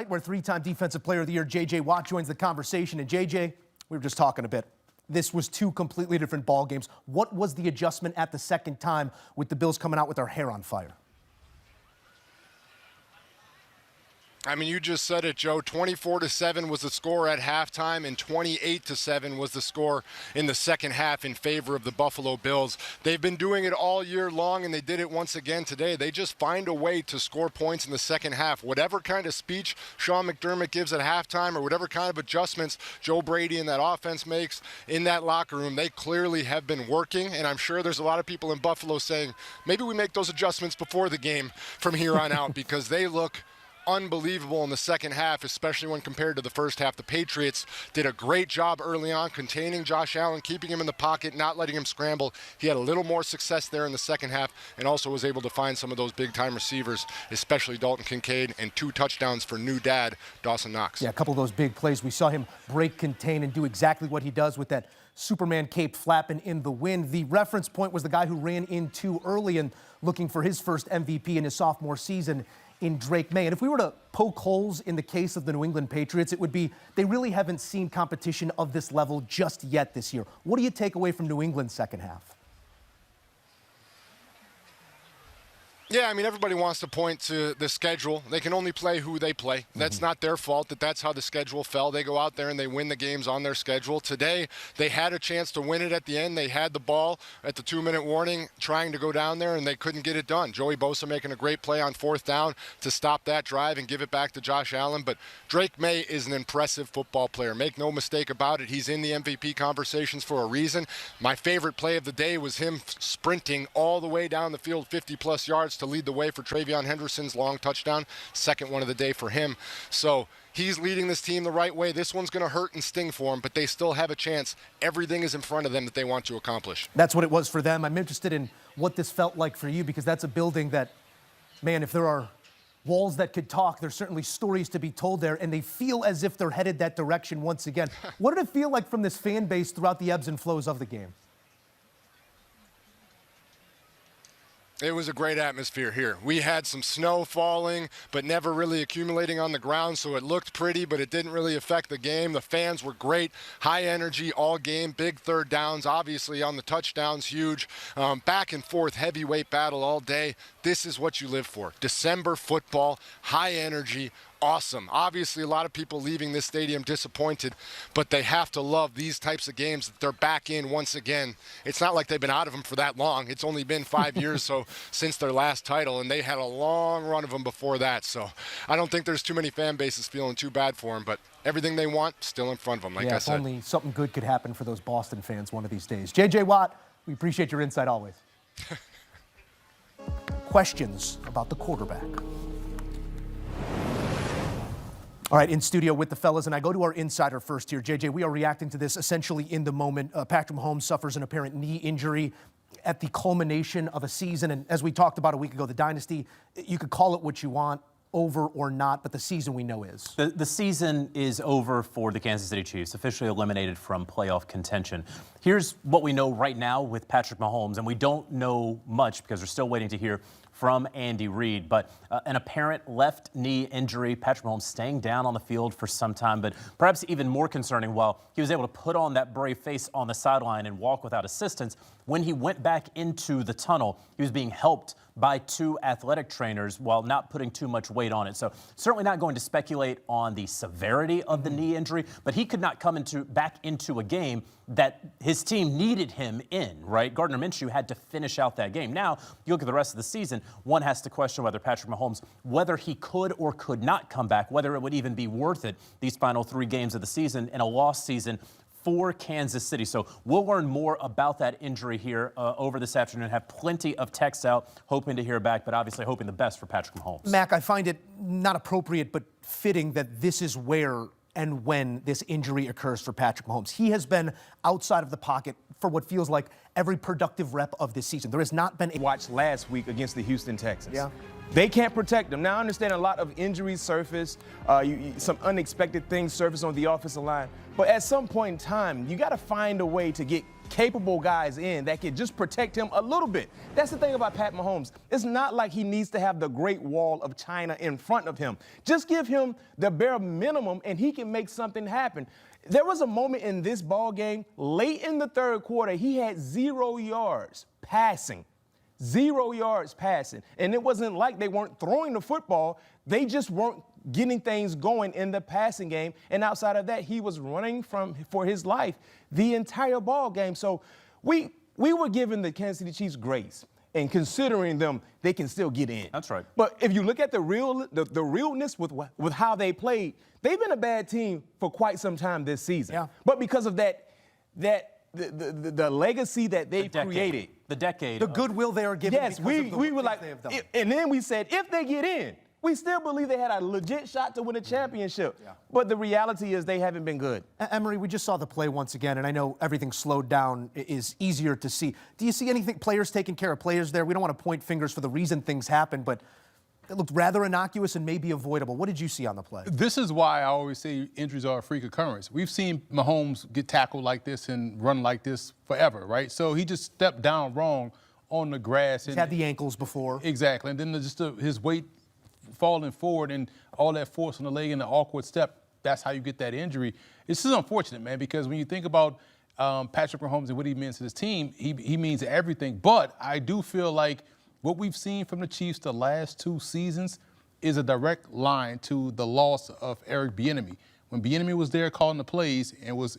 night where three-time Defensive Player of the Year J.J. Watt joins the conversation. And J.J., we were just talking a bit. This was two completely different ball games. What was the adjustment at the second time with the Bills coming out with their hair on fire? I mean, you just said it, Joe. 24-7 was the score at halftime, and 28-7 was the score in the second half in favor of the Buffalo Bills. They've been doing it all year long, and they did it once again today. They just find a way to score points in the second half. Whatever kind of speech Sean McDermott gives at halftime or whatever kind of adjustments Joe Brady and that offense makes in that locker room, they clearly have been working, and I'm sure there's a lot of people in Buffalo saying, maybe we make those adjustments before the game from here on out because they look unbelievable in the second half, especially when compared to the first half. The Patriots did a great job early on containing Josh Allen, keeping him in the pocket, not letting him scramble. He had a little more success there in the second half and also was able to find some of those big-time receivers, especially Dalton Kincaid, and 2 touchdowns for new dad, Dawson Knox. Yeah, a couple of those big plays. We saw him break, contain, and do exactly what he does with that Superman cape flapping in the wind. The reference point was the guy who ran in too early and looking for his first MVP in his sophomore season in Drake May. And if we were to poke holes in the case of the New England Patriots, it would be they really haven't seen competition of this level just yet this year. What do you take away from New England's second half? Yeah, I mean, everybody wants to point to the schedule. They can only play who they play. That's not their fault that's how the schedule fell. They go out there and they win the games on their schedule. Today, they had a chance to win it at the end. They had the ball at the 2-minute warning trying to go down there, and they couldn't get it done. Joey Bosa making a great play on 4th down to stop that drive and give it back to Josh Allen. But Drake May is an impressive football player. Make no mistake about it. He's in the MVP conversations for a reason. My favorite play of the day was him sprinting all the way down the field, 50-plus yards, to lead the way for Travion Henderson's long touchdown, second one of the day for him. So he's leading this team the right way. This one's going to hurt and sting for him, but they still have a chance. Everything is in front of them that they want to accomplish. That's what it was for them. I'm interested in what this felt like for you, because that's a building that, man, if there are walls that could talk, there's certainly stories to be told there, and they feel as if they're headed that direction once again. What did it feel like from this fan base throughout the ebbs and flows of the game? It was a great atmosphere here. We had some snow falling, but never really accumulating on the ground, so it looked pretty, but it didn't really affect the game. The fans were great, high energy all game, big third downs, obviously on the touchdowns, huge. Back and forth, heavyweight battle all day. This is what you live for. December football, high energy, awesome. Obviously, a lot of people leaving this stadium disappointed, but they have to love these types of games that they're back in once again. It's not like they've been out of them for that long. It's only been 5 years so since their last title, and they had a long run of them before that. So I don't think there's too many fan bases feeling too bad for them, but everything they want still in front of them, like I said. If only something good could happen for those Boston fans one of these days. J.J. Watt, we appreciate your insight always. Questions about the quarterback. All right, in studio with the fellas, and I go to our insider first here. JJ, we are reacting to this essentially in the moment. Patrick Mahomes suffers an apparent knee injury at the culmination of a season. And as we talked about a week ago, the dynasty, you could call it what you want, over or not, but the season we know is. The season is over for the Kansas City Chiefs, officially eliminated from playoff contention. Here's what we know right now with Patrick Mahomes, and we don't know much because we're still waiting to hear from Andy Reid, but an apparent left knee injury. Patrick Mahomes staying down on the field for some time, but perhaps even more concerning, while he was able to put on that brave face on the sideline and walk without assistance, when he went back into the tunnel, he was being helped by 2 athletic trainers while not putting too much weight on it. So certainly not going to speculate on the severity of the knee injury, but he could not come back into a game that his team needed him in, right? Gardner Minshew had to finish out that game. Now, you look at the rest of the season, one has to question whether Patrick Mahomes, whether he could or could not come back, whether it would even be worth it, these final 3 games of the season in a lost season for Kansas City. So we'll learn more about that injury here over this afternoon. Have plenty of texts out, hoping to hear back, but obviously hoping the best for Patrick Mahomes. Mac, I find it not appropriate but fitting that this is where and when this injury occurs for Patrick Mahomes. He has been outside of the pocket for what feels like every productive rep of this season. There has not been a watched last week against the Houston Texans. Yeah. They can't protect him. Now, I understand a lot of injuries surface, some unexpected things surface on the offensive line, but at some point in time, you got to find a way to get capable guys in that can just protect him a little bit. That's the thing about Pat Mahomes. It's not like he needs to have the Great Wall of China in front of him. Just give him the bare minimum and he can make something happen. There was a moment in this ball game, late in the third quarter, he had 0 yards passing. 0 yards passing. And it wasn't like they weren't throwing the football. They just weren't getting things going in the passing game. And outside of that, he was running for his life the entire ball game. So we were giving the Kansas City Chiefs grace and considering them, they can still get in. That's right. But if you look at the realness with how they played, they've been a bad team for quite some time this season. Yeah. But because of the legacy that they've created. The decade. The goodwill they are giving. Yes, because of the we were things like, they have done. and then we said, if they get in, we still believe they had a legit shot to win a championship. Yeah. But the reality is they haven't been good. Emery, we just saw the play once again, and I know everything slowed down is easier to see. Do you see anything, players taking care of players there? We don't want to point fingers for the reason things happen, but it looked rather innocuous and maybe avoidable. What did you see on the play? This is why I always say injuries are a freak occurrence. We've seen Mahomes get tackled like this and run like this forever, right? So he just stepped down wrong on the grass. He's had the ankles before. Exactly. And then his weight falling forward and all that force on the leg and the awkward step, that's how you get that injury. This is unfortunate, man, because when you think about Patrick Mahomes and what he means to his team, he means everything. But I do feel like what we've seen from the Chiefs the last 2 seasons is a direct line to the loss of Eric Bieniemy. When Bieniemy was there calling the plays and was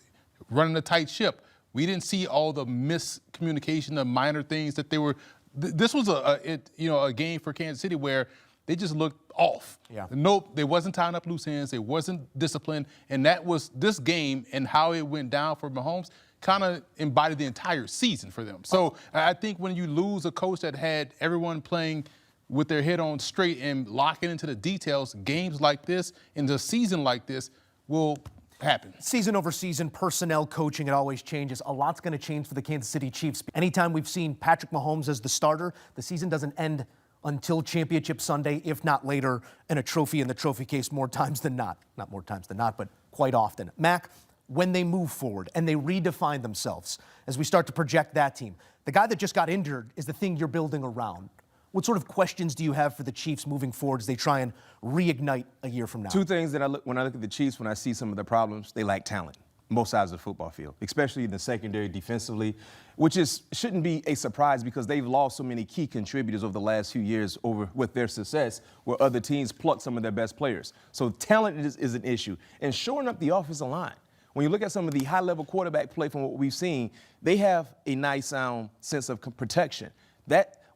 running a tight ship, we didn't see all the miscommunication, the minor things that they were. This was a game for Kansas City where they just looked off. Yeah. Nope, they wasn't tying up loose ends. They wasn't disciplined, and that was this game and how it went down for Mahomes. Kind of embodied the entire season for them. So I think when you lose a coach that had everyone playing with their head on straight and locking into the details, games like this and the season like this will happen. Season over season, personnel, coaching, it always changes. A lot's going to change for the Kansas City Chiefs. Anytime we've seen Patrick Mahomes as the starter, the season doesn't end until Championship Sunday, if not later, and a trophy in the trophy case more times than not. Not more times than not, but quite often. Mac, when they move forward and they redefine themselves, as we start to project that team, the guy that just got injured is the thing you're building around. What sort of questions do you have for the Chiefs moving forward as they try and reignite a year from now? 2 things that when I look at the Chiefs, when I see some of the problems, they lack talent. Both sides of the football field, especially in the secondary defensively, which shouldn't be a surprise because they've lost so many key contributors over the last few years with their success where other teams pluck some of their best players. So talent is an issue. And shoring up the offensive line. When you look at some of the high-level quarterback play from what we've seen, they have a nice sense of protection.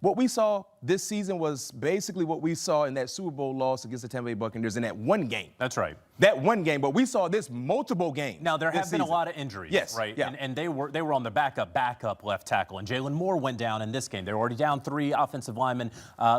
What we saw this season was basically what we saw in that Super Bowl loss against the Tampa Bay Buccaneers in that one game. That's right. That one game, but we saw this multiple games. Now, there have been a lot of injuries, yes, right? Yeah. And they were on the backup left tackle. And Jalen Moore went down in this game. They were already down 3 offensive linemen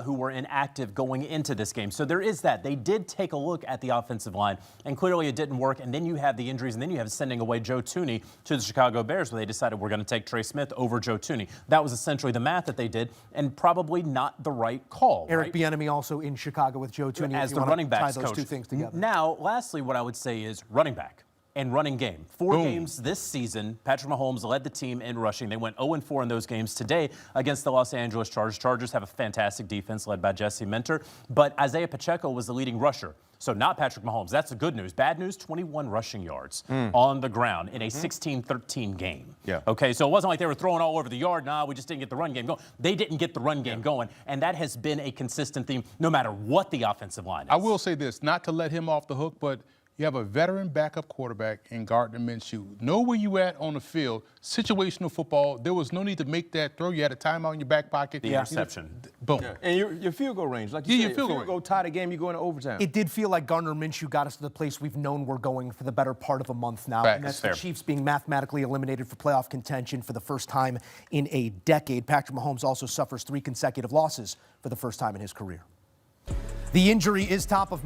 who were inactive going into this game. So there is that. They did take a look at the offensive line, and clearly it didn't work. And then you have the injuries, and then you have sending away Joe Thuney to the Chicago Bears, where they decided we're going to take Trey Smith over Joe Thuney. That was essentially the math that they did, and probably not the right call. Eric Bieniemy also in Chicago with Joe Thuney as the running backs tie those coach. 2 things together. Now, lastly, what I would say is running back and running game. 4 games this season, Patrick Mahomes led the team in rushing. They went 0-4 in those games today against the Los Angeles Chargers. Chargers have a fantastic defense led by Jesse Minter, but Isaiah Pacheco was the leading rusher. So not Patrick Mahomes. That's the good news. Bad news, 21 rushing yards on the ground in a 16-13 game. Yeah. Okay, so it wasn't like they were throwing all over the yard. Nah, we just didn't get the run game going. They didn't get the run game going, and that has been a consistent theme no matter what the offensive line is. I will say this, not to let him off the hook, but you have a veteran backup quarterback in Gardner Minshew. Know where you at on the field. Situational football. There was no need to make that throw. You had a timeout in your back pocket. The interception. Boom. Yeah. And your field goal range, like you said, your field goal tie the game, you go into overtime. It did feel like Gardner Minshew got us to the place we've known we're going for the better part of a month now. Facts. And that's Fair. the Chiefs being mathematically eliminated for playoff contention for the first time in a decade. Patrick Mahomes also suffers 3 consecutive losses for the first time in his career. The injury is top of